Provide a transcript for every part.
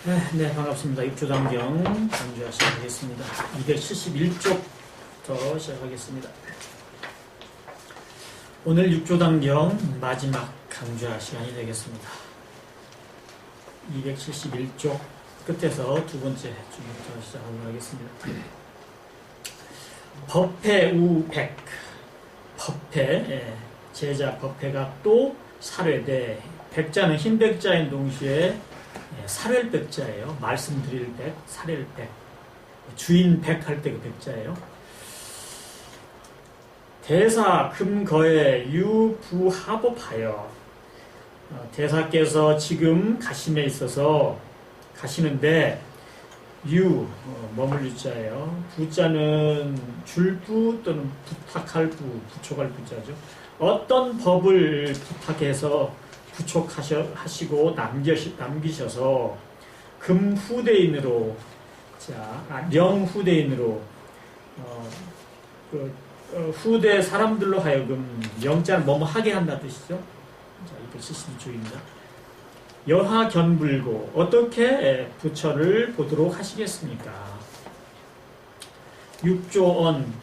네, 반갑습니다. 육조단경 강좌 시작하겠습니다. 271쪽부터 시작하겠습니다. 오늘 육조단경 마지막 강좌 시간이 되겠습니다. 271쪽 끝에서 두 번째 주부터 시작하도록 하겠습니다. 법회우백, 법회, 제자 법회가 또 살회대, 백자는 흰 백자인 동시에 살혈백자예요. 말씀드릴 백, 살혈백. 주인 백 할 때 그 백자예요. 대사 금거에 유부하법하여, 대사께서 지금 가심에 있어서 가시는데 머물 유자예요. 부자는 줄부 또는 부탁할 부, 부촉할 부자죠. 어떤 법을 부탁해서 부촉하시고 남기셔서 금후대인으로, 명후대인으로, 후대 사람들로 하여금 영자는 뭐뭐 하게 한다는 뜻이죠. 자, 272쪽입니다. 여하 견불고, 어떻게 부처를 보도록 하시겠습니까? 육조언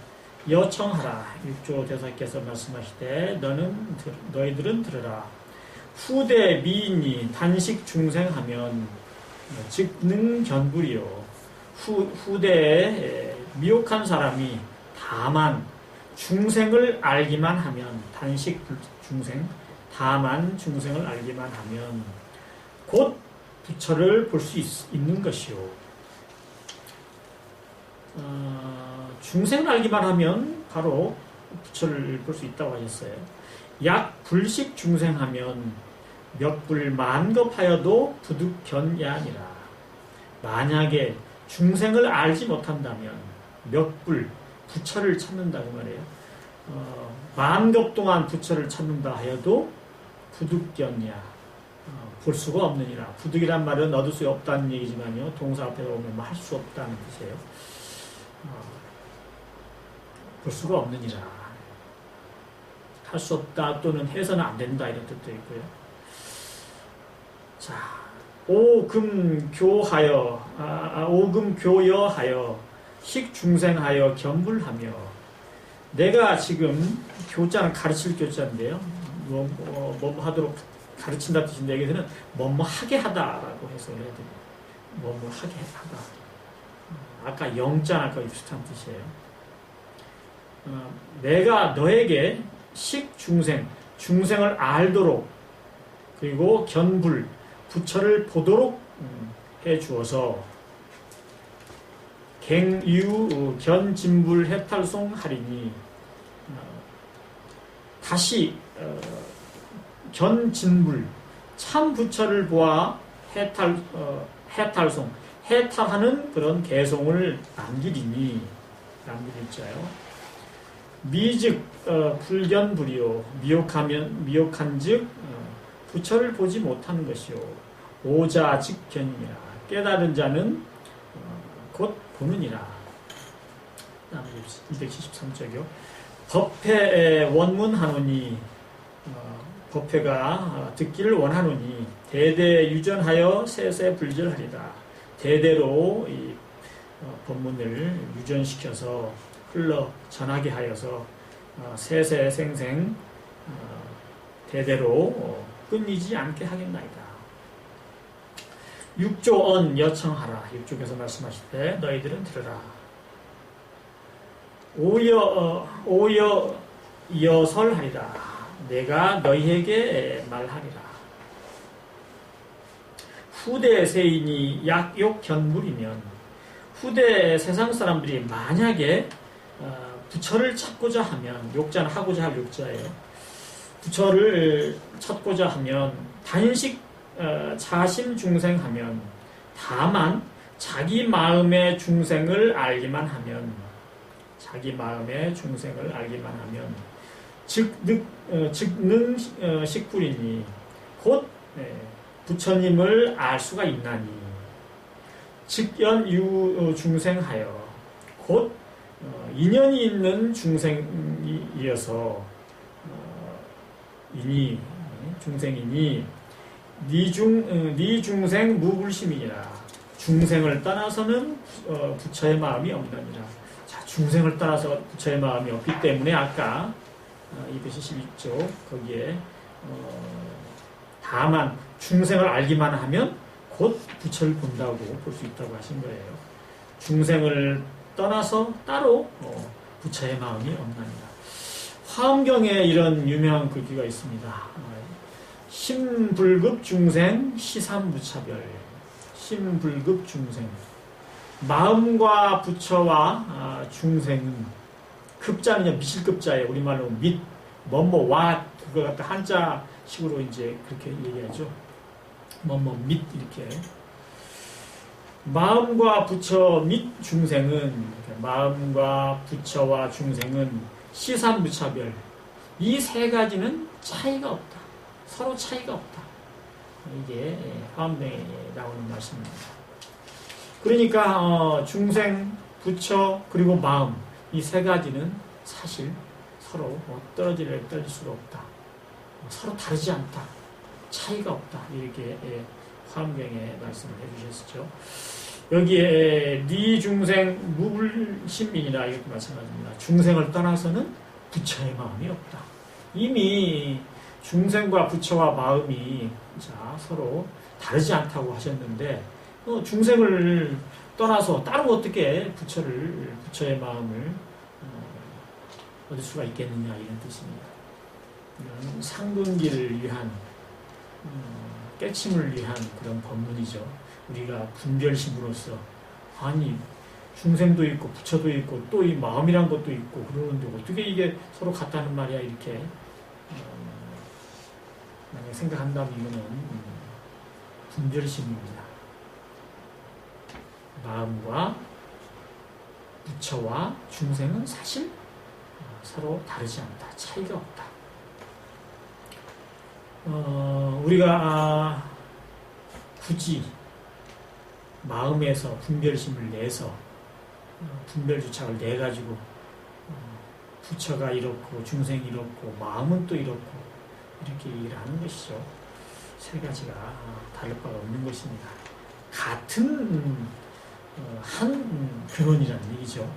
여청하라. 육조 대사께서 말씀하시되 너희들은 들으라. 후대 미인이 단식 중생하면 즉 능견불이요. 후대에 미혹한 사람이 다만 중생을 알기만 하면, 단식 중생, 다만 중생을 알기만 하면 곧 부처를 볼 수 있는 것이요. 중생을 알기만 하면 바로 부처를 볼 수 있다고 하셨어요. 약 불식 중생하면 몇 불 만겁하여도 부득견야니라. 만약에 중생을 알지 못한다면 몇 불 부처를 찾는다고 말해요. 만겁 동안 부처를 찾는다 하여도 부득견야, 볼 수가 없느니라. 부득이란 말은 얻을 수 없다는 얘기지만요, 동사 앞에 오면 할 수 없다는 뜻이에요. 볼 수가 없느니라. 할 수 없다 또는 해서는 안 된다 이런 뜻도 있고요. 자, 오금교여하여 식중생하여 겸불하며, 내가 지금 교자는 가르칠 교자인데요. 뭐 하도록 가르친다 뜻인데, 여기서는 뭐뭐 하게 하다라고 해석을 해야 됩니다. 뭐뭐 하게 하다. 아까 영자나 거의 비슷한 뜻이에요. 내가 너에게 식중생, 중생을 알도록, 그리고 견불, 부처를 보도록 해 주어서 갱유 견진불 해탈송 하리니, 다시 견진불, 참 부처를 보아 해탈송, 해탈하는 그런 개송을 남기리니, 남기리자요. 미즉 불견불이요, 미혹한즉 부처를 보지 못하는 것이요. 오자 즉견이니라. 깨달은 자는 곧 보느니라. 273쪽이요. 법회 원문하노니, 법회가 듣기를 원하노니 대대 유전하여 세세 불절하리다. 대대로 이 법문을 유전시켜서 흘러 전하게 하여서 세세 생생 대대로 끊이지 않게 하겠나이다. 육조언 여청하라. 육조께서 말씀하실 너희들은 들으라. 오여 이어설하리라. 내가 너희에게 말하리라. 후대 세인이 약욕 견물이면, 후대 세상 사람들이 만약에 부처를 찾고자 하면, 욕자는 하고자 할 욕자예요. 부처를 찾고자 하면 단식 자심 중생하면, 다만 자기 마음의 중생을 알기만 하면, 자기 마음의 중생을 알기만 하면 즉능 식불이니, 곧 부처님을 알 수가 있나니, 즉연유 중생하여, 곧 인연이 있는 중생이어서 중생이니 니 중생 무불심이니라. 중생을 떠나서는 부처의 마음이 없느니라. 자, 중생을 떠나서 부처의 마음이 없기 때문에 아까 212조 거기에 다만 중생을 알기만 하면 곧 부처를 본다고 볼 수 있다고 하신 거예요. 중생을 떠나서 따로 부처의 마음이 없느니라. 화엄경에 이런 유명한 글귀가 있습니다. 심불급 중생 시삼무차별. 심불급 중생. 마음과 부처와 중생은 급자는요, 미실급자예요. 우리말로 밑, 뭐뭐와 그거 갖다 한자식으로 이제 그렇게 얘기하죠. 뭐뭐 밑 이렇게. 마음과 부처 및 중생은, 마음과 부처와 중생은 시삼무차별. 이 세 가지는 차이가 없다. 서로 차이가 없다. 이게 화엄경에 나오는 말씀입니다. 그러니까 중생, 부처, 그리고 마음 이 세 가지는 사실 서로 떨어질 수가 없다. 서로 다르지 않다. 차이가 없다. 이렇게 화엄경에 말씀을 해주셨죠. 여기에 니 중생 무불신민이라 이것도 마찬가지입니다. 중생을 떠나서는 부처의 마음이 없다. 이미 중생과 부처와 마음이 서로 다르지 않다고 하셨는데 중생을 떠나서 따로 어떻게 부처의 마음을 얻을 수가 있겠느냐 이런 뜻입니다. 이런 상근기를 위한 깨침을 위한 그런 법문이죠. 우리가 분별심으로써 아니 중생도 있고 부처도 있고 또 이 마음이란 것도 있고 그러는데 어떻게 이게 서로 같다는 말이야 이렇게 만약 생각한다면 이거는 분별심입니다. 마음과 부처와 중생은 사실 서로 다르지 않다. 차이가 없다. 우리가 굳이 마음에서 분별심을 내서 분별주착을 내가지고 부처가 이렇고 중생이 이렇고 마음은 또 이렇고 이렇게 얘기를 하는 것이죠. 세 가지가 다를 바가 없는 것입니다. 같은 한 근원이라는 얘기죠.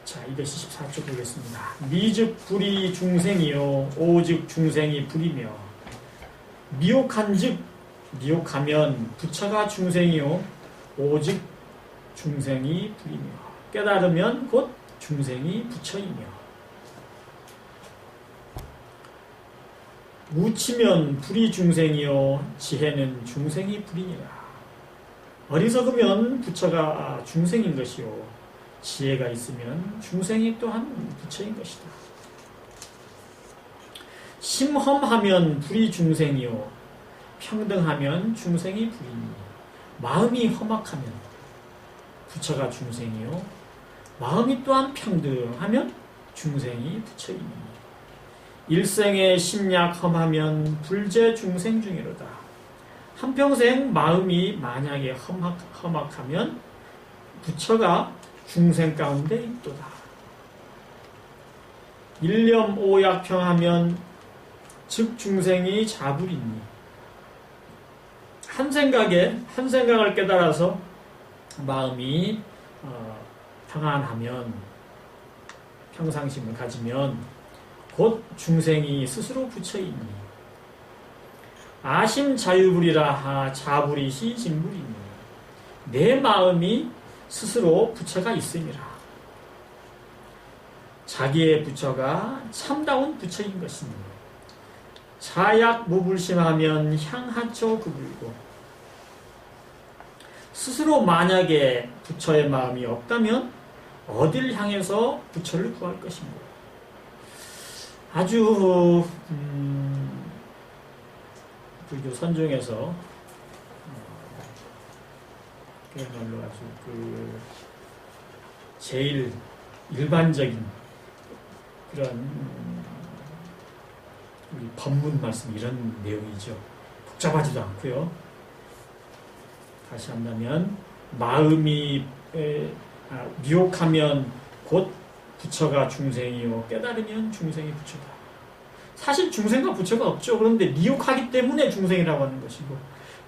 자, 214쪽 보겠습니다. 미즉 불이 중생이요 오즉 중생이 불이며 미혹한즉 미혹하면 부처가 중생이요 오직 중생이 불이며 깨달으면 곧 중생이 부처이며 무치면 불이 중생이요 지혜는 중생이 불이니라. 어리석으면 부처가 중생인 것이요 지혜가 있으면 중생이 또한 부처인 것이다. 심험하면 불이 중생이요 평등하면 중생이 불이니 마음이 험악하면 부처가 중생이요 마음이 또한 평등하면 중생이 부처이니 일생의 심약 험하면 불제 중생 중이로다. 한평생 마음이 만약에 험악하면 부처가 중생 가운데 있도다. 일념 오약평하면 즉 중생이 자불이니 한 생각을 깨달아서 마음이 평안하면 평상심을 가지면 곧 중생이 스스로 부처이니 아심 자유불이라 자불이 시진불이니 내 마음이 스스로 부처가 있음이라. 자기의 부처가 참다운 부처인 것이니 자약 무불심하면 향하초 그불고 스스로 만약에 부처의 마음이 없다면 어딜 향해서 부처를 구할 것인가. 아주 불교 선종에서 그야말로 아주 제일 일반적인 그런 우리 법문 말씀 이런 내용이죠. 복잡하지도 않고요. 다시 한다면 마음이 미혹하면 곧 부처가 중생이요 깨달으면 중생이 부처다. 사실 중생과 부처가 없죠. 그런데 미혹하기 때문에 중생이라고 하는 것이고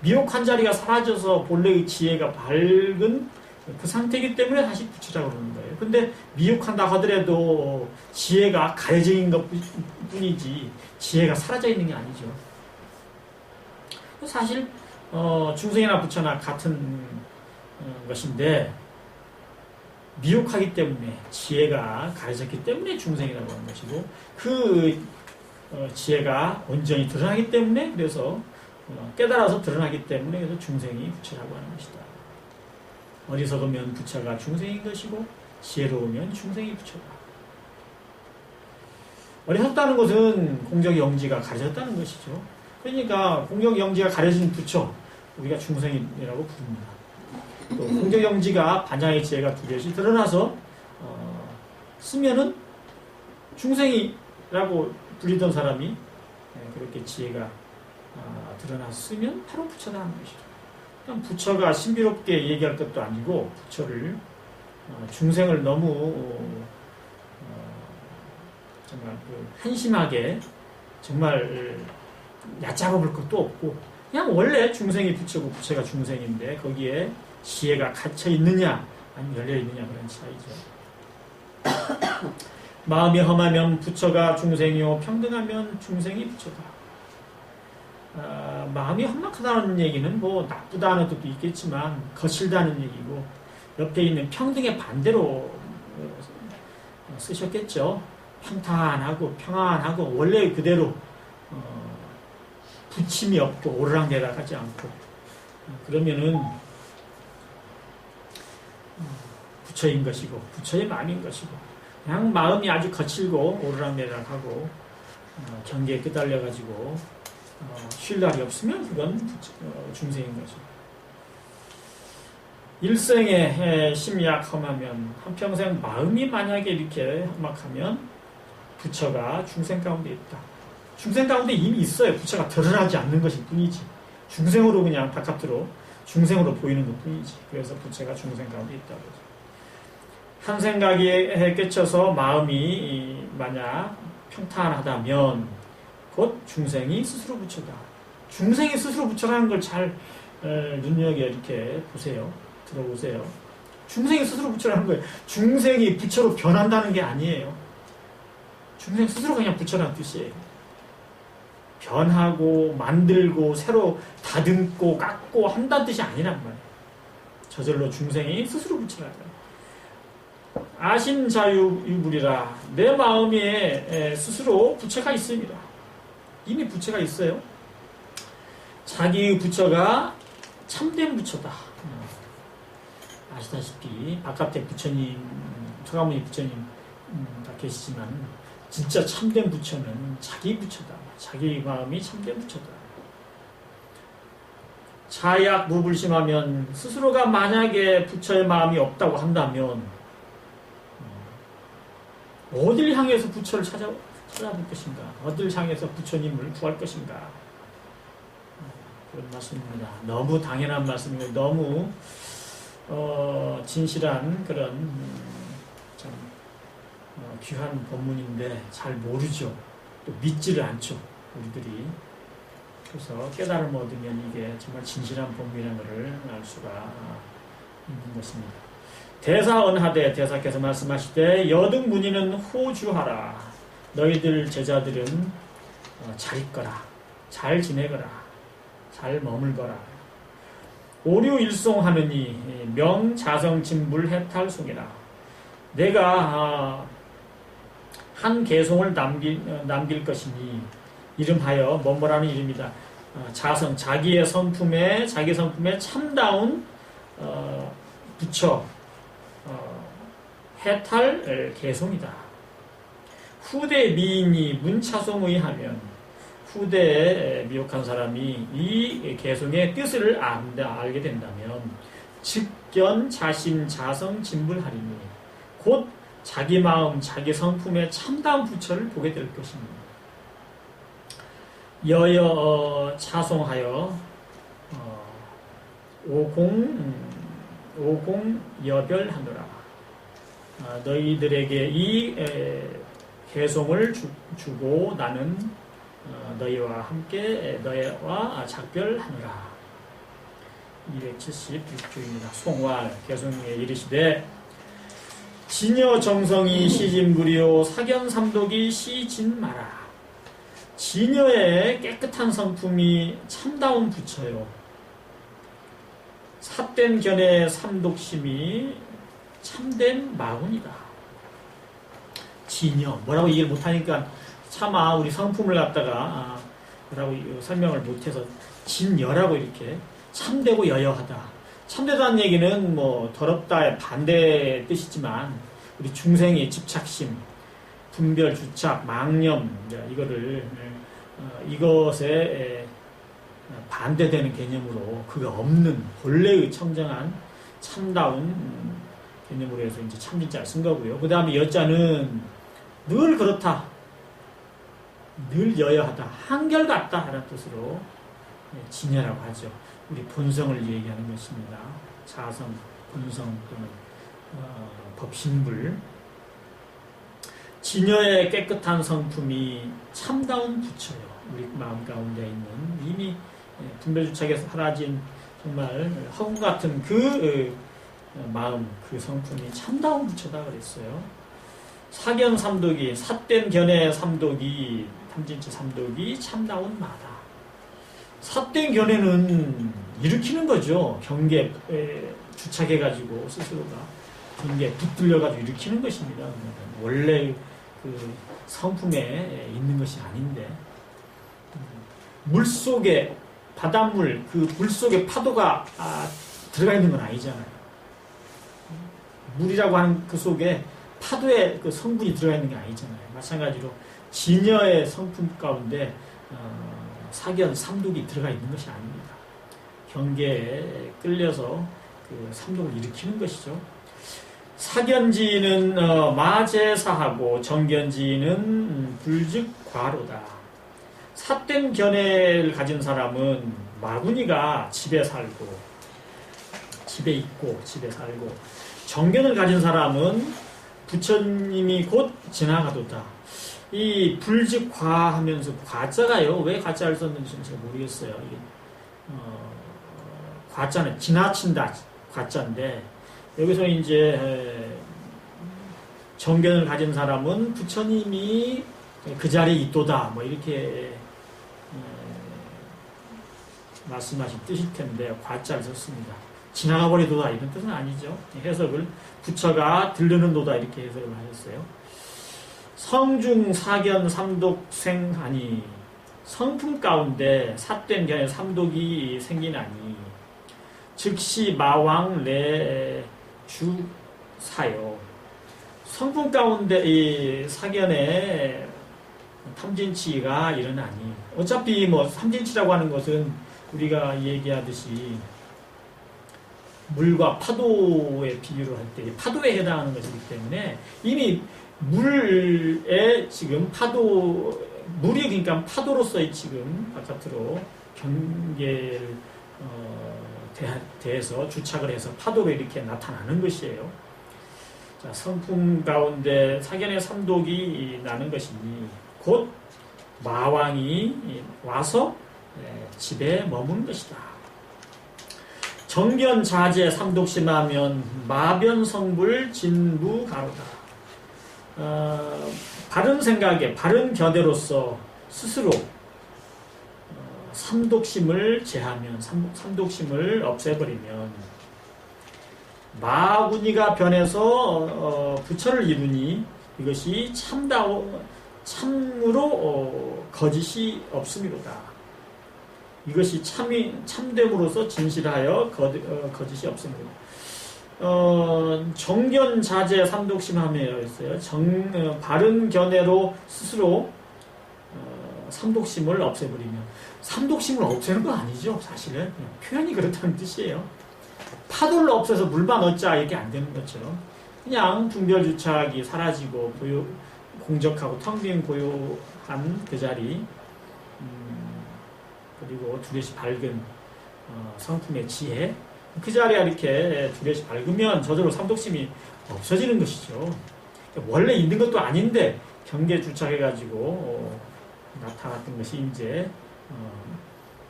미혹한 자리가 사라져서 본래의 지혜가 밝은 그 상태이기 때문에 다시 부처라고 그러는 거예요. 근데 미혹한다 하더라도 지혜가 가려져 있는 것 뿐이지 지혜가 사라져 있는 게 아니죠. 사실 중생이나 부처나 같은 것인데 미혹하기 때문에 지혜가 가려졌기 때문에 중생이라고 하는 것이고 그 지혜가 온전히 드러나기 때문에 그래서 깨달아서 드러나기 때문에 그래서 중생이 부처라고 하는 것이다. 어리석으면 부처가 중생인 것이고 지혜로우면 중생이 부처다. 어리석다는 것은 공적 영지가 가려졌다는 것이죠. 그러니까 공적 영지가 가려진 부처 우리가 중생이라고 부릅니다. 또 공적 영지가 반야의 지혜가 두려시 드러나서 쓰면은 중생이라고 불리던 사람이 그렇게 지혜가 드러났으면 바로 부처다 하는 것이죠. 부처가 신비롭게 얘기할 것도 아니고 부처를 중생을 너무 정말 한심하게 정말 얕잡아볼 것도 없고 그냥 원래 중생이 부처고 부처가 중생인데 거기에 지혜가 갇혀 있느냐 아니면 열려 있느냐 그런 차이죠. 마음이 험하면 부처가 중생이요 평등하면 중생이 부처다. 마음이 험악하다는 얘기는 뭐 나쁘다는 뜻도 있겠지만 거칠다는 얘기고 옆에 있는 평등의 반대로 쓰셨겠죠. 평탄하고 평안하고 원래 그대로 부침이 없고 오르락내락하지 않고 그러면은 부처인 것이고 부처의 마음인 것이고 그냥 마음이 아주 거칠고 오르락내락하고 경계에 끄달려가지고 쉴 날이 없으면 그건 중생인 거죠. 일생에 심약 험하면 한평생 마음이 만약에 이렇게 험악하면 부처가 중생 가운데 있다. 중생 가운데 이미 있어요. 부처가 드러나지 않는 것일 뿐이지. 중생으로 그냥 바깥으로 중생으로 보이는 것 뿐이지. 그래서 부처가 중생 가운데 있다고 하죠. 한 생각에 꿰쳐서 마음이 만약 평탄하다면 곧 중생이 스스로 부처다. 중생이 스스로 부처라는 걸 잘 눈여겨 이렇게 보세요. 들어보세요. 중생이 스스로 부처라는 거예요. 중생이 부처로 변한다는 게 아니에요. 중생 스스로 그냥 부처라는 뜻이에요. 변하고 만들고 새로 다듬고 깎고 한다는 뜻이 아니란 말이에요. 저절로 중생이 스스로 부처라는 거예요. 아심자유유불이라 내 마음에 스스로 부처가 있습니다. 이미 부처가 있어요. 자기의 부처가 참된 부처다. 아시다시피 바깥에 부처님, 서가모니 부처님 다 계시지만 진짜 참된 부처는 자기 부처다. 자기 마음이 참된 부처다. 자약 무불심하면 스스로가 만약에 부처의 마음이 없다고 한다면 어딜 향해서 부처를 찾아볼 것인가? 어딜 향해서 부처님을 구할 것인가? 그런 말씀입니다. 너무 당연한 말씀이고 너무 진실한 그런 참 귀한 법문인데 잘 모르죠. 또 믿지를 않죠. 우리들이. 그래서 깨달음을 얻으면 이게 정말 진실한 법문이라는 것을 알 수가 있는 것입니다. 대사언하되 대사께서 말씀하시되 여등문의는 호주하라. 너희들 제자들은 잘 있거라. 잘 지내거라. 잘 머물거라. 오류일송하느니 명자성진불해탈송이라. 내가 한 개송을 남길 것이니 이름하여 뭐뭐라는 이름이다. 자성, 자기 성품에 참다운 부처 해탈 개송이다. 후대 미인이 문차송의 하면 후대에 미혹한 사람이 이 개송의 뜻을 알게 된다면 즉견 자심 자성 진불하리니 곧 자기 마음 자기 성품의 참다운 부처를 보게 될 것입니다. 여여 차송하여 오공여별하노라. 너희들에게 이 개송을 주고 나는 너희와 함께 너희와 작별하노라. 276조입니다. 송왈 개성에 이르시되 진여 정성이 시진구리요 사견삼독이 시진마라. 진여의 깨끗한 성품이 참다운 부처요. 삿된 견의 삼독심이 참된 마군이다. 진여 뭐라고 얘기를 못하니까 차마 우리 성품을 갖다가 뭐라고 설명을 못해서 진여라고 이렇게 참되고 여여하다. 참되다는 얘기는 뭐 더럽다의 반대 뜻이지만 우리 중생의 집착심, 분별, 주착, 망념 이것에 반대되는 개념으로 그가 없는 본래의 청정한 참다운 개념으로 해서 이제 참진자를 쓴 거고요. 그 다음에 여자는 늘 그렇다, 늘 여여하다, 한결같다 하는 뜻으로 진여라고 하죠. 우리 본성을 얘기하는 것입니다. 자성, 본성 또는 법신불. 진여의 깨끗한 성품이 참다운 부처요. 우리 마음 가운데 있는 이미 분별주착에서 사라진 정말 허공 같은 그 마음, 그 성품이 참다운 부처다 그랬어요. 사견 삼독이, 삿된 견의 삼독이, 탐진치 삼독이 참다운 마다. 삿된 견해는 일으키는 거죠. 경계에 주착해가지고 스스로가 경계에 붙들려가지고 일으키는 것입니다. 원래 그 성품에 있는 것이 아닌데 물 속에 바닷물 그 물 속에 파도가 들어가 있는 건 아니잖아요. 물이라고 하는 그 속에 파도의 그 성분이 들어가 있는 게 아니잖아요. 마찬가지로 진여의 성품 가운데 사견, 삼독이 들어가 있는 것이 아닙니다. 경계에 끌려서 그 삼독을 일으키는 것이죠. 사견지는 마제사하고 정견지는 불즉과로다. 삿된 견해를 가진 사람은 마구니가 집에 살고 집에 있고 집에 살고, 정견을 가진 사람은 부처님이 곧 지나가도다. 이 불즉과 하면서 과자가요, 왜 과자를 썼는지 제가 모르겠어요. 과자는 지나친다 과자인데, 여기서 이제 정견을 가진 사람은 부처님이 그 자리에 있도다 뭐 이렇게 말씀하신 뜻일 텐데 과자를 썼습니다. 지나가 버리도다 이런 뜻은 아니죠. 해석을 부처가 들르는 도다 이렇게 해석을 하셨어요. 성중 사견 삼독생하니, 성품 가운데 삿된 견의 삼독이 생기나니 즉시 마왕 내 주사요. 성품 가운데 이 사견의 탐진치가 일어나니, 어차피 뭐 탐진치라고 하는 것은 우리가 얘기하듯이 물과 파도의 비유를 할 때 파도에 해당하는 것이기 때문에 이미 물에 지금 파도, 물이 그러니까 파도로서의 지금 바깥으로 경계를 대해서 주착을 해서 파도로 이렇게 나타나는 것이에요. 자, 성품 가운데 사견의 삼독이 나는 것이니 곧 마왕이 와서 집에 머무는 것이다. 정견 자제 삼독심하면 마변성불 진무가로다. 바른 생각에 바른 견해로서 스스로 삼독심을 제하면, 삼독심을 없애버리면 마구니가 변해서 부처를 이루니 이것이 참으로 거짓이 없음이로다. 이것이 참됨으로써 진실하여 거짓이 없음이로다. 정견 자제 삼독심하며 했어요. 바른 견해로 스스로 삼독심을 없애버리면, 삼독심을 없애는 건 아니죠. 사실은 그냥 표현이 그렇다는 뜻이에요. 파도를 없애서 물만 얻자 이렇게 안 되는 거죠. 그냥 분별주착이 사라지고 공적하고 텅 빈 고요한 그 자리, 그리고 두렛이 밝은 성품의 지혜, 그 자리에 이렇게 두렛이 밝으면 저절로 삼독심이 없어지는 것이죠. 원래 있는 것도 아닌데 경계 주착해가지고 나타났던 것이 이제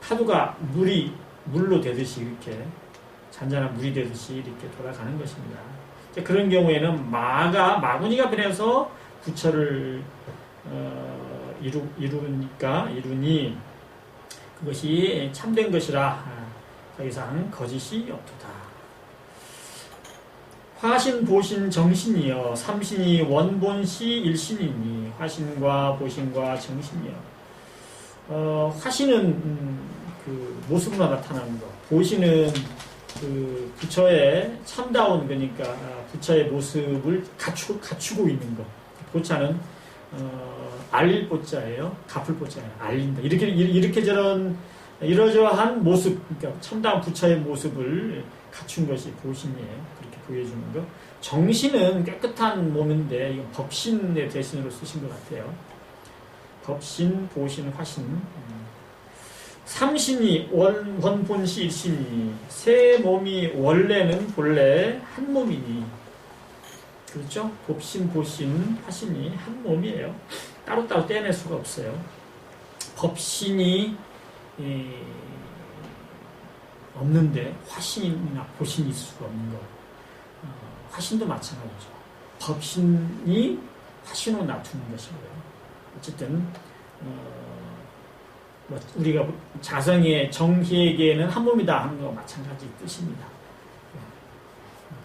파도가 물로 되듯이 이렇게 잔잔한 물이 되듯이 이렇게 돌아가는 것입니다. 그런 경우에는 마구니가 변해서 부처를 이루니 그것이 참된 것이라 더 이상 거짓이 없도다. 화신, 보신, 정신이여 삼신이 원본시 일신이니 화신과 보신과 정신이여. 화신은 그 모습으로 나타나는 것, 보신은 그 부처의 참다운 그러니까 부처의 모습을 갖추고 있는 것. 보자는 알릴 보자예요. 갚을 보자예요. 알린다. 이렇게 저런 이러저러한 모습, 그러니까 참다운 부처의 모습을 갖춘 것이 보신이에요. 그렇게 보여주는 것. 정신은 깨끗한 몸인데 이건 법신의 대신으로 쓰신 것 같아요. 법신, 보신, 화신. 삼신이 원본시 일신이 세 몸이 원래는 본래 한 몸이니 그렇죠? 법신, 보신, 화신이 한 몸이에요. 따로따로 떼낼 수가 없어요. 법신이 없는데 화신이나 보신이 있을 수가 없는 거. 화신도 마찬가지죠. 법신이 화신으로 나투는 것이고요. 어쨌든 우리가 자성의 정희에게는 한 몸이다 하는 것과 마찬가지 뜻입니다.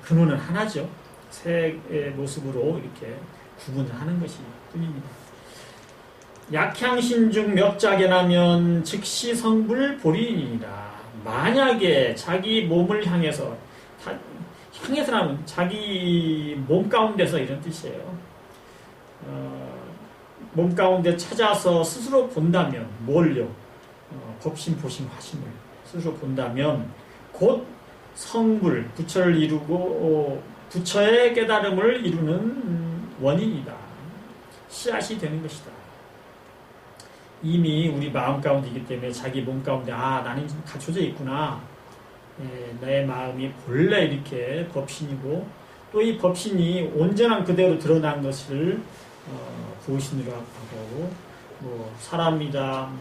근원은 하나죠. 세 모습으로 이렇게 구분을 하는 것이 뿐입니다. 약향신중 멱자견하면 즉시 성불 보리이니라. 만약에 자기 몸을 향해서라면 자기 몸 가운데서 이런 뜻이에요. 몸 가운데 찾아서 스스로 본다면 뭘요? 법신, 보신, 화신을 스스로 본다면 곧 성불, 부처를 이루고 부처의 깨달음을 이루는 원인이다. 씨앗이 되는 것이다. 이미 우리 마음 가운데이기 때문에 자기 몸 가운데 나는 갖춰져 있구나. 내 마음이 본래 이렇게 법신이고 또 이 법신이 온전한 그대로 드러난 것을 보신이라고 하고 뭐 사람이다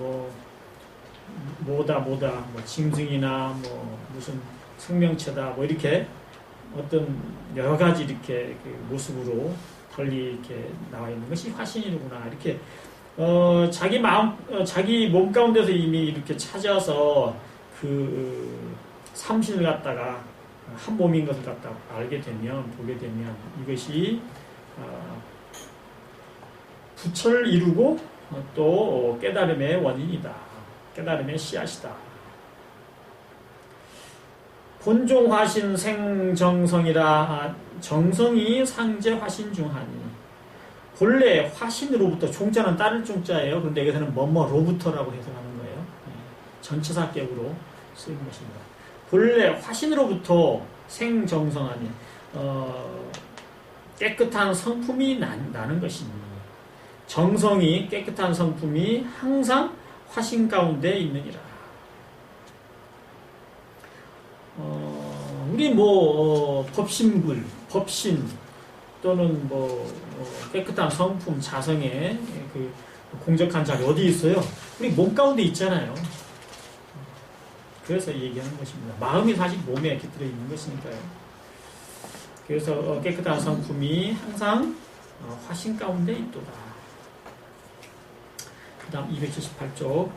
뭐다 짐승이나 무슨 생명체다 이렇게 어떤 여러 가지 이렇게 그 모습으로 달리 이렇게 나와 있는 것이 화신이구나 이렇게 자기 몸 가운데서 이미 이렇게 찾아서 그 삼신을 갖다가 한 몸인 것을 갖다 보게 되면 이것이 부처를 이루고 또 깨달음의 원인이다. 깨달음의 씨앗이다. 본종화신 생정성이라 정성이 상제 화신 중하니 본래 화신으로부터 종자는 따를 종자예요. 그런데 여기서는 뭐뭐로부터라고 해석하는 거예요. 전치사격으로 쓰인 것입니다. 본래 화신으로부터 생정성하니 깨끗한 성품이 나는 것이니 정성이 깨끗한 성품이 항상 화신 가운데 있느니라. 우리 법신 또는 깨끗한 성품, 자성의 그 공적한 자리 어디 있어요? 우리 몸 가운데 있잖아요. 그래서 얘기하는 것입니다. 마음이 사실 몸에 깃들어 있는 것이니까요. 그래서 깨끗한 성품이 항상 화신 가운데 있도다. 그 다음 278쪽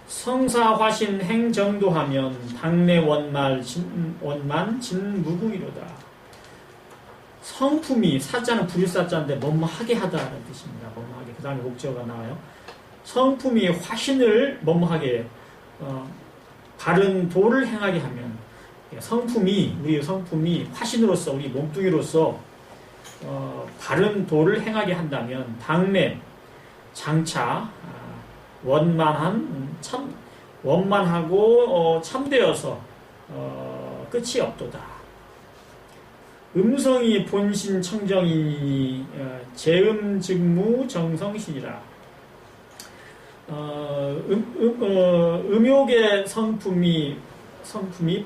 성사화신 행정도하면 당내 원만 진무궁이로다. 성품이 사자는 불일사자인데 뭐뭐하게 하다라는 뜻입니다. 뭐뭐하게. 그 다음에 목적어가 나와요. 성품이 화신을 뭐뭐하게 해요. 바른 도를 행하게 하면 우리 성품이 화신으로서 우리 몸뚱이로서 바른 도를 행하게 한다면 장차 원만하고 참되어서 끝이 없도다. 음성이 본신 청정이니 재음즉무 정성신이라. 음욕의 성품이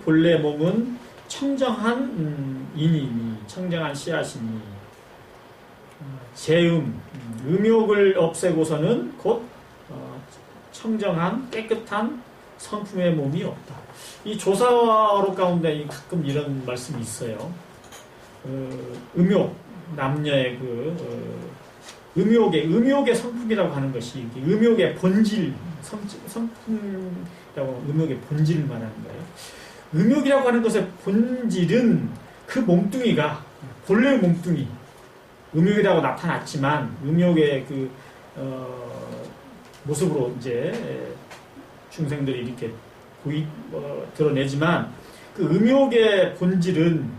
본래 몸은 청정한 인이니 청정한 씨앗이니 음욕을 없애고서는 곧 청정한 깨끗한 성품의 몸이 없다. 이 조사로 가운데 가끔 이런 말씀이 있어요. 음욕, 남녀의 음욕의 성품이라고 하는 것이 음욕의 본질, 성품이라고 음욕의 본질을 말하는 거예요. 음욕이라고 하는 것의 본질은 그 몸뚱이가 본래의 몸뚱이, 음욕이라고 나타났지만 음욕의 모습으로 이제 중생들이 이렇게 드러내지만 그 음욕의 본질은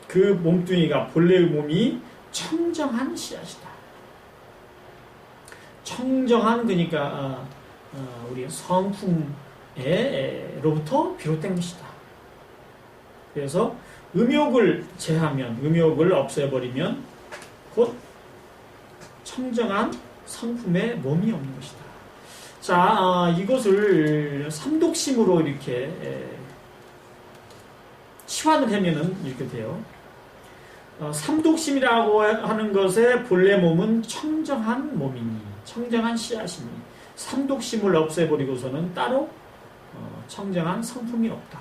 그 몸뚱이가 본래의 몸이 청정한 씨앗이다. 청정한 그러니까 우리 성품로부터 비롯된 것이다. 그래서 음욕을 제하면, 음욕을 없애버리면 곧 청정한 성품의 몸이 없는 것이다. 자, 이것을 삼독심으로 이렇게 치환을 하면은 이렇게 돼요. 삼독심이라고 하는 것의 본래 몸은 청정한 몸이니, 청정한 씨앗이니, 삼독심을 없애버리고서는 따로 청정한 성품이 없다.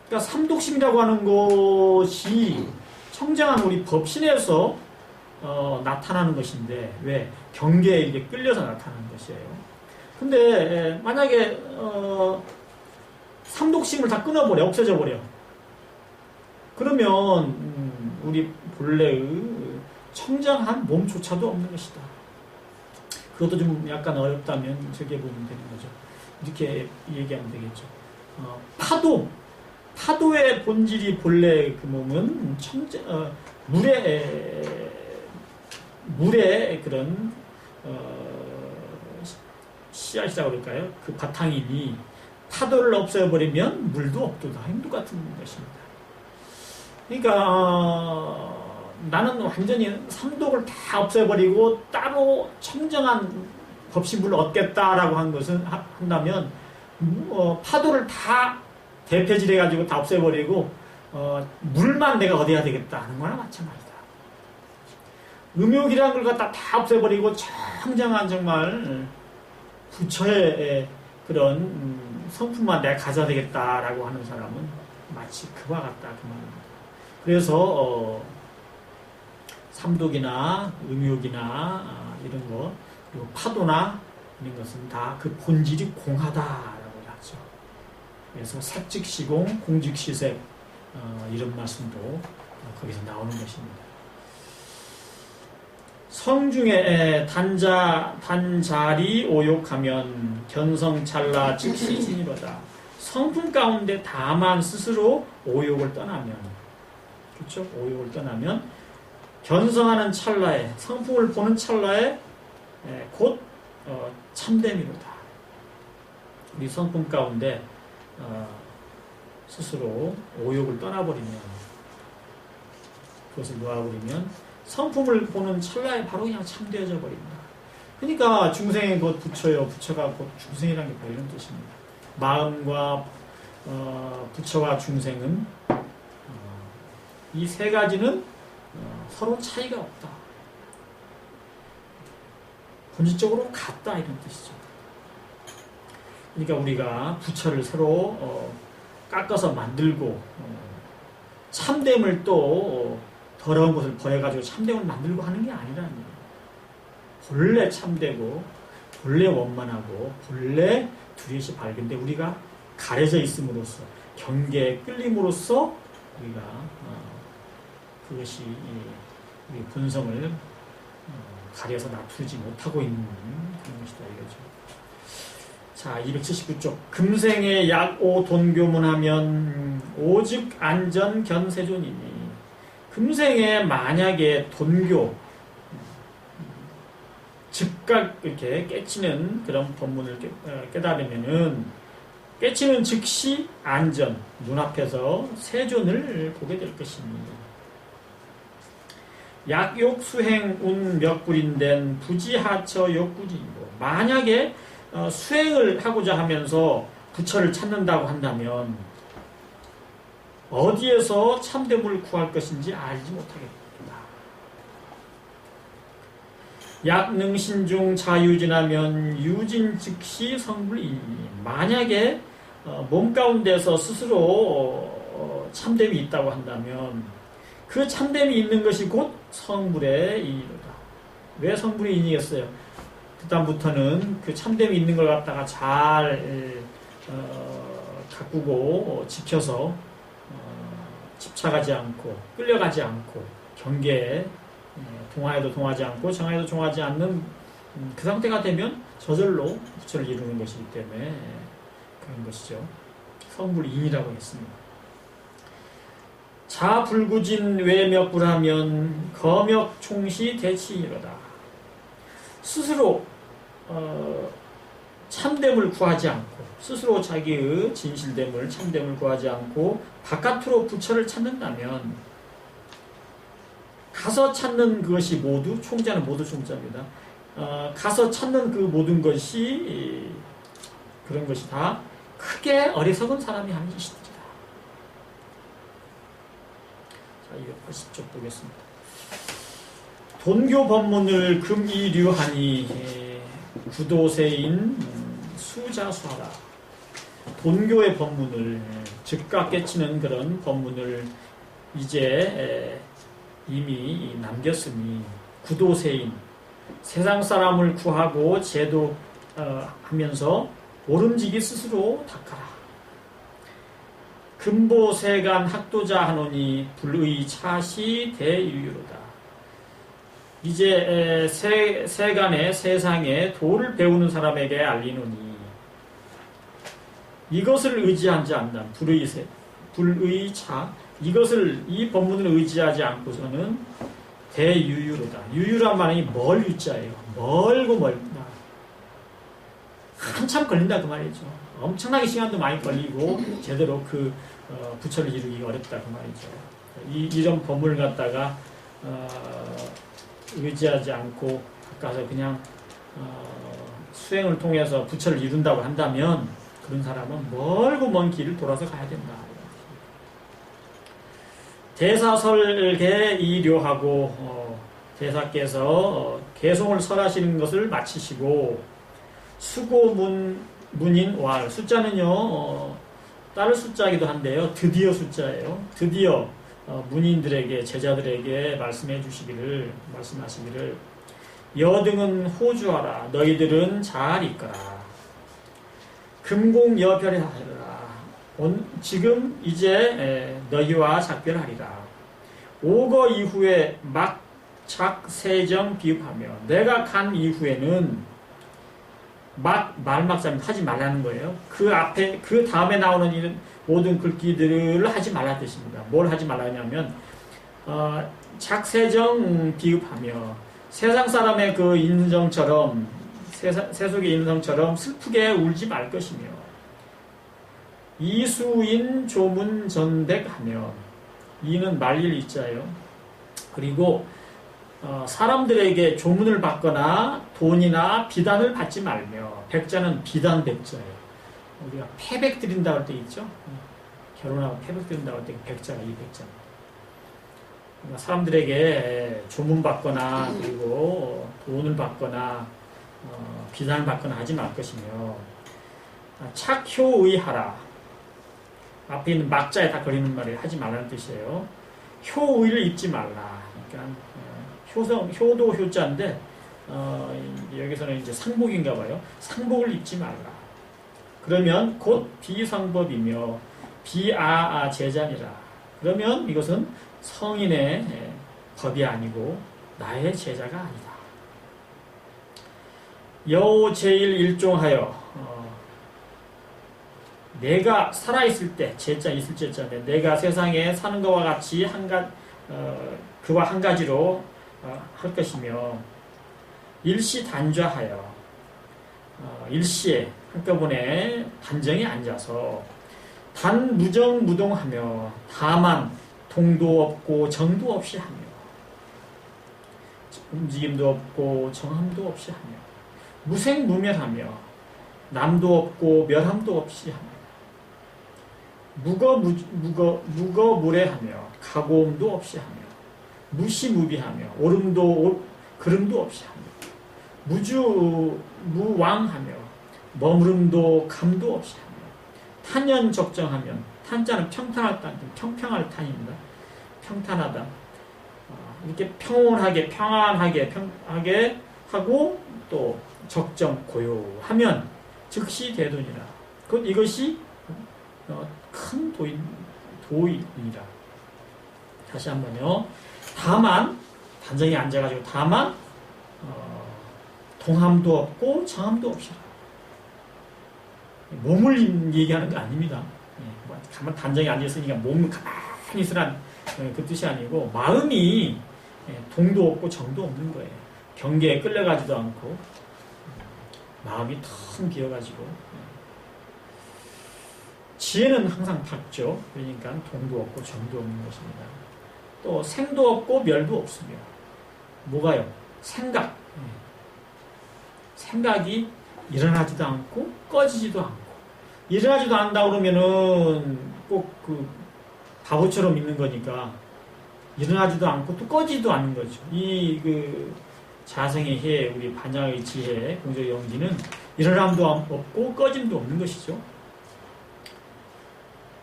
그러니까 삼독심이라고 하는 것이 청정한 우리 법신에서 나타나는 것인데, 왜? 경계에 이게 끌려서 나타나는 것이에요. 근데 만약에 삼독심을 다 끊어버려, 없애져버려. 그러면 우리 본래의 청정한 몸조차도 없는 것이다. 그것도 좀 약간 어렵다면 저게 보면 되는 거죠. 이렇게 얘기하면 되겠죠. 파도의 본질이 본래 그 몸은 물의 그런 씨앗이라고 그럴까요? 그 바탕이니 파도를 없애버리면 물도 없도다. 행도 같은 것입니다. 그러니까 나는 완전히 삼독을 다 없애버리고 따로 청정한 법신물을 얻겠다라고 한다면 파도를 다 대패질해가지고 다 없애버리고 물만 내가 얻어야 되겠다 하는 거나 마찬가지다. 음욕이라는 걸 갖다 다 없애버리고 청정한 정말 부처의 그런 성품만 내가 가져야 되겠다라고 하는 사람은 마치 그와 같다 그 말입니다. 그래서 삼독이나 음욕이나 이런 것 그리고 파도나 이런 것은 다 그 본질이 공하다라고 하죠. 그래서 색즉시공, 공즉시색 이런 말씀도 거기서 나오는 것입니다. 성중에 단자리 오욕하면 견성찰나 즉시 진이로다. 성품 가운데 다만 스스로 오욕을 떠나면, 그렇죠? 오욕을 떠나면 견성하는 찰나에, 성품을 보는 찰나에 곧 참됨이로다. 우리 성품 가운데 스스로 오욕을 떠나버리면, 그것을 놓아버리면 성품을 보는 찰나에 바로 그냥 참되어져 버립니다. 그러니까 중생이 곧 부처요, 부처가 곧 중생이라는 게 바로 이런 뜻입니다. 마음과 부처와 중생은 이 세 가지는 서로 차이가 없다. 본질적으로 같다 이런 뜻이죠. 그러니까 우리가 부처를 새로 깎아서 만들고 참됨을 또 더러운 것을 버려가지고 참됨을 만들고 하는 게 아니라는 거예요. 본래 참되고 본래 원만하고 본래 두려시 밝은데 우리가 가려져 있음으로써 경계에 끌림으로써 우리가 그것이 우리 본성을 가려서 놔두지 못하고 있는 그런 것이다 이거죠. 자, 279쪽. 금생에 약오 돈교문하면 오직 안전 견세존이니. 금생에 만약에 돈교, 즉각 이렇게 깨치는 그런 법문을 깨달으면은 깨치는 즉시 안전, 눈앞에서 세존을 보게 될 것입니다. 약욕 수행 운 몇 굴인된 부지하처 욕구지이고 만약에 수행을 하고자 하면서 부처를 찾는다고 한다면 어디에서 참됨을 구할 것인지 알지 못하겠다. 약능신중 자유진하면 유진 즉시 성불이니. 만약에 몸 가운데서 스스로 참됨이 있다고 한다면 그 참됨이 있는 것이 곧 성불의 이유다. 왜 성불의 인이겠어요? 그다음부터는 그 참됨이 있는 걸 갖다가 잘 가꾸고 지켜서 집착하지 않고 끌려가지 않고 경계에 동하에도 동하지 않고 정하에도 정하지 않는 그 상태가 되면 저절로 부처를 이루는 것이기 때문에 그런 것이죠. 성불인이라고 했습니다. 자불구진 외몇불하면 거멱총시 대치이로다. 스스로 참됨을 구하지 않고 스스로 자기의 진실됨을 참됨을 구하지 않고 바깥으로 부처를 찾는다면 가서 찾는 그것이 모두 총자는 모두 총자입니다. 가서 찾는 그 모든 것이 그런 것이 다 크게 어리석은 사람이 하는 짓이다. 자, 280쪽 보겠습니다. 돈교 법문을 금이류하니 구도세인 수자수하라. 돈교의 법문을 즉각 깨치는 그런 법문을 이제 이미 남겼으니 구도세인 세상 사람을 구하고 제도하면서 오름지기 스스로 닦아라. 금보세간 학도자 하노니 불의 차시 대유유로다. 이제 세간의 세상에 도를 배우는 사람에게 알리노니 이것을 의지하지 않는다. 불의 차 이것을 이 법문을 의지하지 않고서는 대유유로다. 유유란 말이 멀 유자예요. 멀고 멀다. 한참 걸린다 그 말이죠. 엄청나게 시간도 많이 걸리고 제대로 그 부처를 이루기가 어렵다 그 말이죠. 이런 법문을 갖다가 의지하지 않고 가서 그냥 수행을 통해서 부처를 이룬다고 한다면 그런 사람은 멀고 먼 길을 돌아서 가야 된다. 대사설계 이료하고 대사께서 개송을 설하시는 것을 마치시고 수고문인 왈 숫자는요 따를 숫자이기도 한데요 드디어 숫자예요. 드디어 문인들에게 제자들에게 말씀하시기를 여등은 호주하라. 너희들은 잘 있거라. 금공여별에 하리라. 지금 이제 너희와 작별하리라. 오거 이후에 막작세정 비읍하며 내가 간 이후에는 말막자면 하지 말라는 거예요. 그 다음에 나오는 이런 모든 글귀들을 하지 말라 뜻입니다. 뭘 하지 말라냐면 작세정 비읍하며 세상 사람의 그 인성처럼 세속의 인성처럼 슬프게 울지 말 것이며 이수인 조문 전백하며 이는 말릴 이자예요. 그리고 사람들에게 조문을 받거나 돈이나 비단을 받지 말며 백자는 비단 백자예요. 우리가 패백 드린다고 할 때 있죠. 결혼하고 패백 드린다고 할 때 백자가 이 백자입니다. 그러니까 사람들에게 조문 받거나 그리고 돈을 받거나 비단을 받거나 하지 말 것이며 착효의하라. 앞에 있는 막자에 다 걸리는 말을 하지 말라는 뜻이에요. 효의를 입지 말라. 그러니까 효도 효자인데 여기서는 이제 상복인가 봐요. 상복을 입지 말라. 그러면 곧 비상법이며 비아아 제자니라. 그러면 이것은 성인의 법이 아니고 나의 제자가 아니다. 여호 제일 일종하여 내가 살아있을 때 제자 있을 제자인데 내가 세상에 사는 것과 같이 그와 한 가지로 할 것이며 일시 단좌하여 일시에 한꺼번에 단정히 앉아서 단 무정무동하며 다만 동도 없고 정도 없이 하며 움직임도 없고 정함도 없이 하며 무생무멸하며 남도 없고 멸함도 없이 하며 무거무례하며 가고움도 없이 하며 무시무비하며 오름도 그름도 없이 하며 무왕하며 머무름도 감도 없이 하며 탄연 적정하면 탄자는 평탄할 탄, 평평할 탄입니다. 평탄하다. 이렇게 평온하게 평안하게 하고 또 적정 고요하면 즉시 대도니라. 곧 이것이 큰 도의이라. 다시 한번요. 다만 단정히 앉아가지고 다만 동함도 없고 정함도 없이라. 몸을 얘기하는 거 아닙니다. 가만 단정히 앉아있으니까 몸을 가만히 있으란 그 뜻이 아니고 마음이 동도 없고 정도 없는 거예요. 경계에 끌려가지도 않고 마음이 텅 비어가지고 지혜는 항상 밝죠. 그러니까 동도 없고 정도 없는 것입니다. 또 생도 없고 멸도 없으며 뭐가요? 생각이 일어나지도 않고 꺼지지도 않고 일어나지도 않는다 그러면은 꼭 그 바보처럼 있는 거니까 일어나지도 않고 또 꺼지지도 않는 거죠. 이 그 자성의 해, 우리 반야의 지혜, 공조의 영지는 일어남도 없고 꺼짐도 없는 것이죠.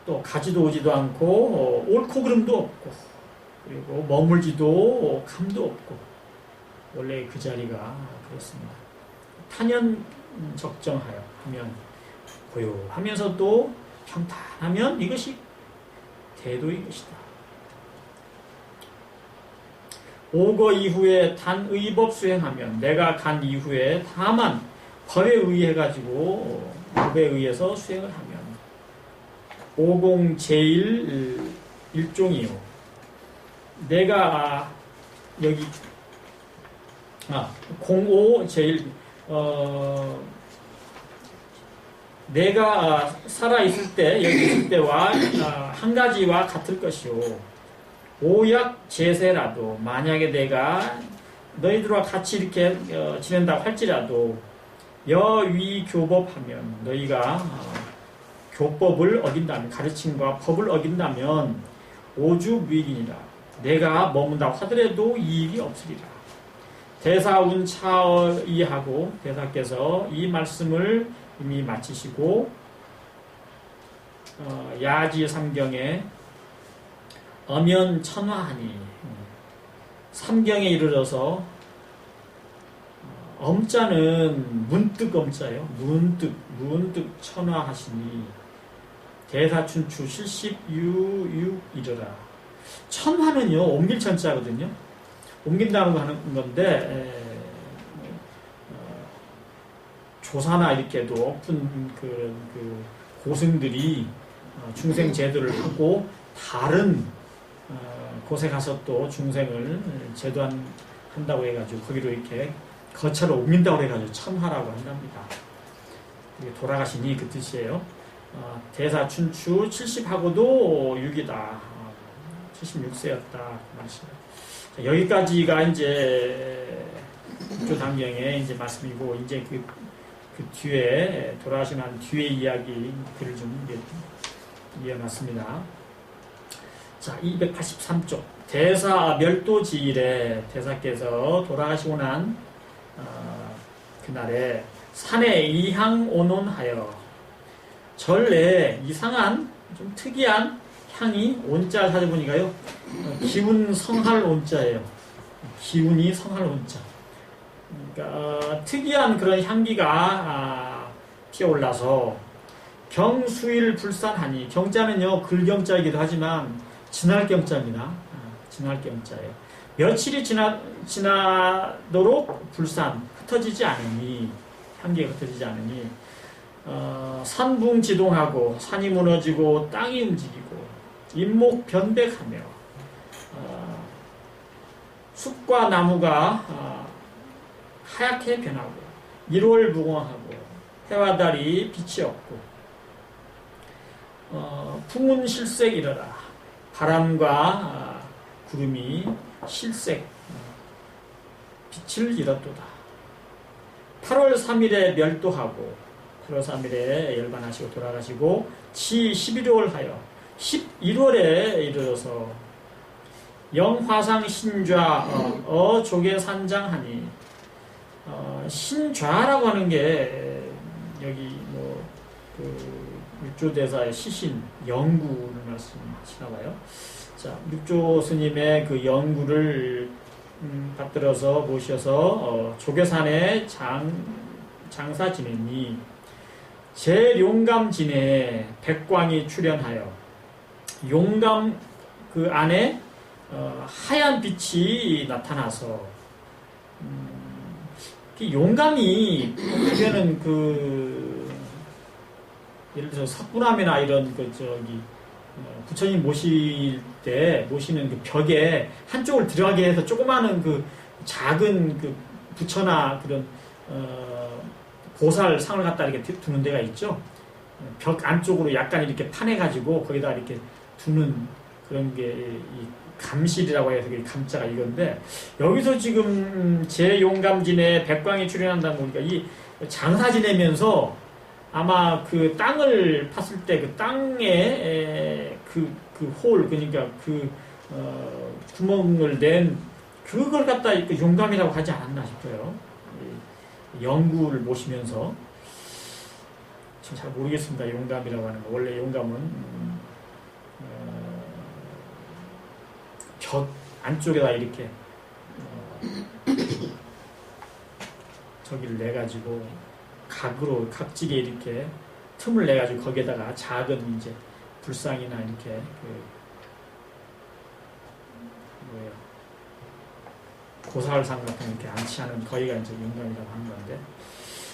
또 가지도 오지도 않고 옳고 그름도 없고 그리고 머물지도 감도 없고 원래 그 자리가 그렇습니다. 탄연 적정하여 하면 고요하면서도 평탄하면 이것이 대도의 것이다. 오거 이후에 단 의법 수행하면 내가 간 이후에 다만 법에 의해가지고 법에 의해서 수행을 하면 오공 제일 일종이요. 내가 여기 공오 제일 내가 살아있을 때 여기 있을 때와 한 가지와 같을 것이요. 오약 제세라도 만약에 내가 너희들과 같이 이렇게 지낸다고 할지라도 여위 교법하면 너희가 교법을 어긴다면 가르침과 법을 어긴다면 오주무익이니라. 내가 머문다고 하더라도 이익이 없으리라. 대사운 차이하고 대사께서 이 말씀을 이미 마치시고 야지 삼경에 엄연천화하니 삼경에 이르러서 엄자는 문득 엄자예요. 문득 천화하시니 대사춘추 76 이르라. 천화는요 옮길 천자거든요. 옮긴다는 거 하는 건데 조사나 이렇게 높은 그 고승들이 중생 제도를 하고 다른 곳에 가서 또 중생을 제도한다고 해가지고 거기로 이렇게 거처를 옮긴다고 해가지고 천하라고 한답니다. 돌아가시니 그 뜻이에요. 대사춘추 70하고도 6이다. 76세였다. 말씀. 여기까지가 이제 조당경의 이제 말씀이고 이제 그 뒤에 돌아가시고 난 뒤에 이야기 글을 좀 이어놨습니다. 자, 283쪽 대사 멸도지일에 대사께서 돌아가시고 난 그날에 산에 이향온온하여 절내에 이상한 좀 특이한 향이 온자 찾아보니까요 기운 성할 온자예요. 기운이 성할 온자. 그러니까 특이한 그런 향기가 피어올라서 경수일 불산하니 경자는요 글경자이기도 하지만 지날 경자입니다. 지날 경자예요. 며칠이 지나도록 불산 흩어지지 않으니 향기가 흩어지지 않으니 산붕지동하고 산이 무너지고 땅이 움직이고 인목 변백하며 숲과 나무가 하얗게 변하고 일월무공하고 해와 달이 빛이 없고 풍운 실색 이르라. 바람과 구름이 실색 빛을 잃었도다. 8월 3일에 멸도하고 8월 3일에 열반하시고 돌아가시고 11월 하여 11월에 이르러서 영화상 신좌 조계산장하니 신좌라고 하는 게 여기 그 육조대사의 시신 영구를 말씀하시나 봐요. 자, 육조 스님의 그 영구를 받들어서 모셔서 조계산에 장사 지내니 제용감진에 백광이 출현하여 용감 그 안에 하얀 빛이 나타나서 용감이 보면은 예를 들어서 석굴암이나 이런 부처님 모시는 그 벽에 한쪽을 들어가게 해서 조그마한 그 작은 그 부처나 그런 보살 상을 갖다 이렇게 두는 데가 있죠. 벽 안쪽으로 약간 이렇게 파내가지고 거기다 이렇게 두는 그런 게 이 감실이라고 해서 감자가 이건데, 여기서 지금 제용감진에 백광이 출현한다는 거니까 이 장사 지내면서 아마 그 땅을 팠을 때 그 땅에 홀, 그러니까 구멍을 낸 그걸 갖다 용감이라고 하지 않았나 싶어요. 영구를 모시면서. 전 잘 모르겠습니다. 용감이라고 하는 거. 원래 용감은 벽 안쪽에다 이렇게 저기를 내가지고 각지게 이렇게 틈을 내가지고 거기에다가 작은 이제 불상이나 이렇게 고사할상 같은 이렇게 안치하는 거기가 이제 용감이라고 하는 건데,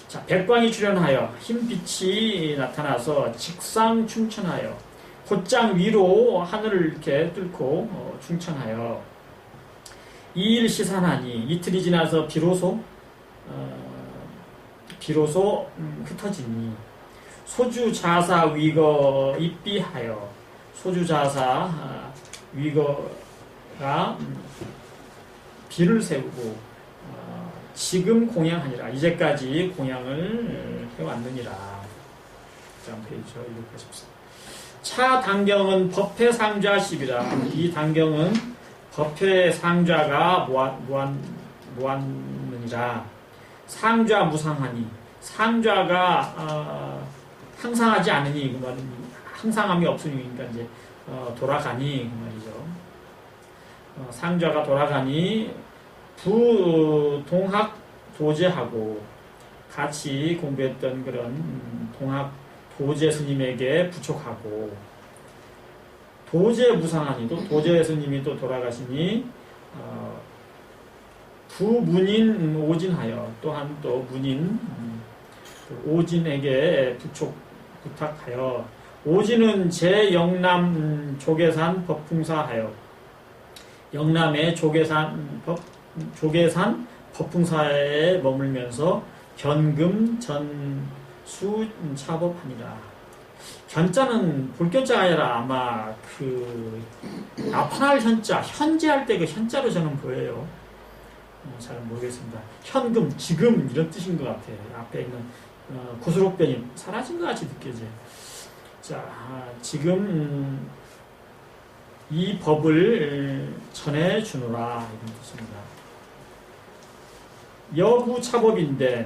자, 백광이 출현하여 흰빛이 나타나서 직상 충천하여 곧장 위로 하늘을 이렇게 뚫고 충천하여 이일 시산하니 이틀이 지나서 비로소 흩어지니 소주자사 위거 입비하여 소주자사 위거가 비를 세우고 지금 공양하니라. 이제까지 공양을 해왔느니라. 다음 페이지죠. 284. 차 당경은 법회 상좌 10이라. 이 당경은 법회 상좌가 모았느니라. 상좌 무상하니, 상좌가 항상하지 않으니, 그 말은 항상함이 없으니까 이제 돌아가니 그 말이죠. 상좌가 돌아가니 부동학 도제하고 같이 공부했던 그런 동학 도제 스님에게 부촉하고, 도제 무상하니, 또 도제 스님이 또 돌아가시니 부문인 오진하여, 또한 또 문인 오진에게 부탁하여, 오진은 제영남 조계산 법풍사하여, 영남의 조계산 법풍사에 머물면서 견금 전수 차법하니라. 견자는 볼견자가 아니라 아마 나타날 현자, 현재할 때 그 현자로 저는 보여요. 잘 모르겠습니다. 현금, 지금 이런 뜻인 것 같아요. 앞에 있는 구수록변이 사라진 것 같이 느껴져요. 자, 지금 이 법을 전해주노라, 이런 뜻입니다. 여부차법인데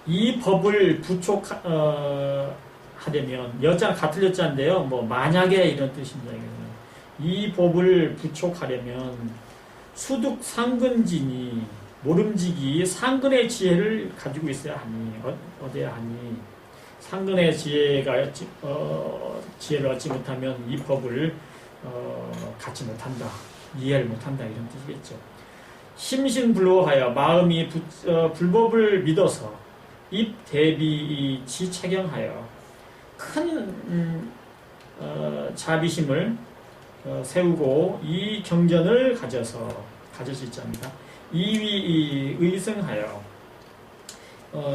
이 법을 부촉하려면, 여자는 같은 여자인데요, 만약에 이런 뜻입니다. 이 법을 부촉하려면 수득 상근진이, 모름지기 상근의 지혜를 가지고 있어야 하니, 얻어야 하니, 상근의 지혜를 얻지 못하면 이 법을 갖지 못한다, 이해를 못한다, 이런 뜻이겠죠. 심신불호하여 마음이 불법을 믿어서 입 대비 지체경하여 큰 자비심을 세우고 이 경전을 가질 수 있답니다. 이위 의승하여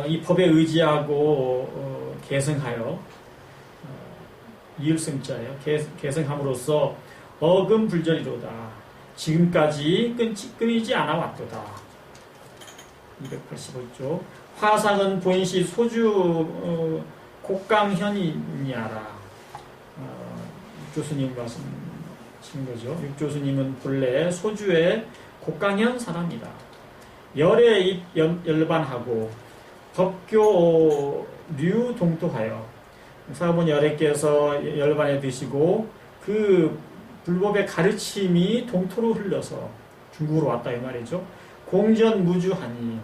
이 법에 의지하고 계승하여, 이을승자예요. 계승함으로써 어금불절이로다. 지금까지 끊이지 않아 왔도다. 285조. 화상은 본시 소주 곡강현이냐라. 육조스님 말씀하신 거죠. 육조스님은 본래 소주의 곡강현 사람이다. 열에 열반하고 법교류 동토하여 사본 열애께서 열반에 드시고 그 불법의 가르침이 동토로 흘러서 중국으로 왔다 이 말이죠. 공전무주하니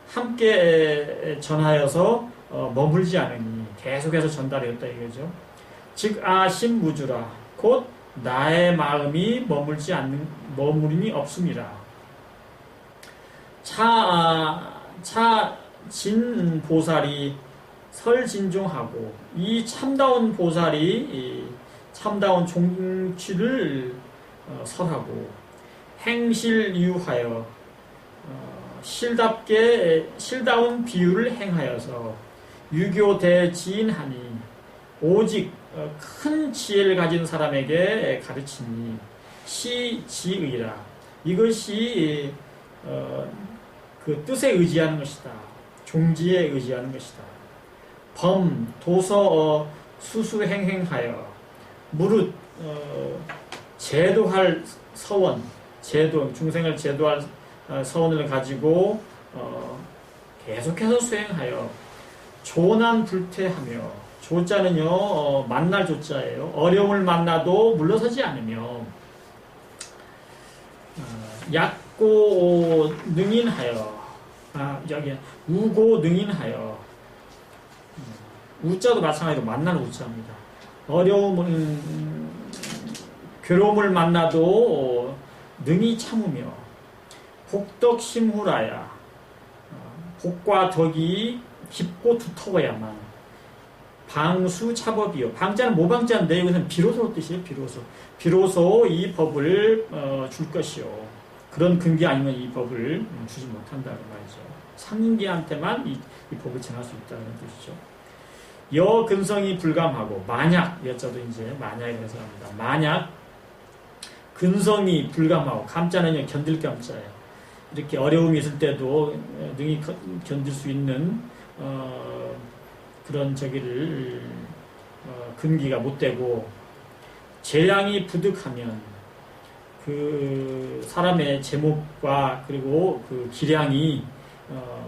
함께 전하여서 머물지 않으니 계속해서 전달했다 이거죠. 즉 아심무주라 곧 나의 마음이 머무림이 없음이라. 차진 보살이 설진종하고 이 참다운 보살이 참다운 종취를 설하고 행실유하여 실다운 비유를 행하여서 유교대지인하니 오직 큰 지혜를 가진 사람에게 가르치니 시지의라. 이것이 그 뜻에 의지하는 것이다. 종지에 의지하는 것이다. 범 도서 수수행행하여 무릇 제도할 서원 중생을 제도할 서원을 가지고 계속해서 수행하여 조난 불퇴하며 조자는요 만날 조자예요. 어려움을 만나도 물러서지 않으며 약고 능인하여 여기 우고 능인하여 우자도 마찬가지로 만나는 우자입니다. 괴로움을 만나도 능히 참으며 복덕심후라야 복과 덕이 깊고 두터워야만 방수차법이요. 방자는 모방자인데 여기서는 비로소 뜻이에요. 비로소 이 법을 줄 것이요. 그런 근기 아니면 이 법을 주지 못한다는 말이죠. 상인기한테만 이 법을 전할 수 있다는 뜻이죠. 여근성이 불감하고 만약 여자도 이제 만약에 대해서 합니다. 만약 근성이 불감하고 감자는요 견딜 감자예요. 이렇게 어려움이 있을 때도 능히 견딜 수 있는 그런 근기가 못 되고 재량이 부득하면 그 사람의 제목과 그리고 그 기량이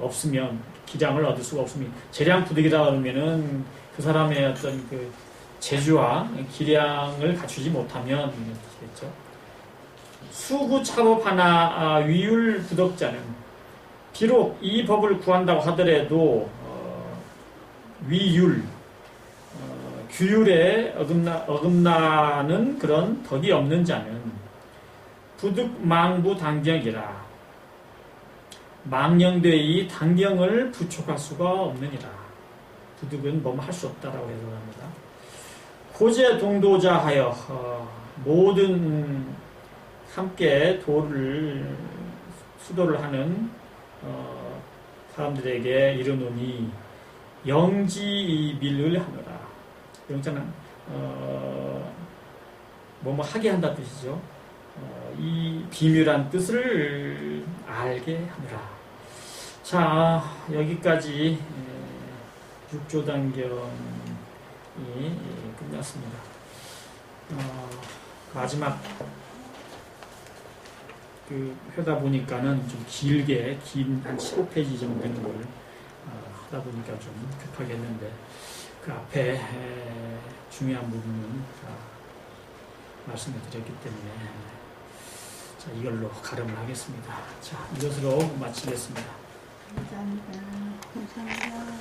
없으면 기량을 얻을 수가 없으면 재량 부득이다 그러면은 그 사람의 어떤 그 재주와 기량을 갖추지 못하면 되겠죠. 수구차법 하나 위율 부덕자는 비록 이 법을 구한다고 하더라도 위율 규율에 어긋나는 그런 덕이 없는 자는 부득망부 당경이라 망령되이 당경을 부촉할 수가 없느니라. 부득은 뭐뭐 할 수 없다라고 해석합니다. 고제 동도자하여 모든 함께 수도를 하는 사람들에게 이르노니 영지밀을 하노라. 영자는 뭐뭐 하게 한다 뜻이죠. 이 비밀한 뜻을 알게 하노라. 자, 여기까지 육조단경이 끝났습니다. 마지막 하다 보니까는 좀 길게 한 15페이지 정도 되는 걸 하다 보니까 좀 급하게 했는데 그 앞에 중요한 부분은 다 말씀을 드렸기 때문에 자, 이걸로 가름을 하겠습니다. 자, 이것으로 마치겠습니다. 감사합니다. 감사합니다.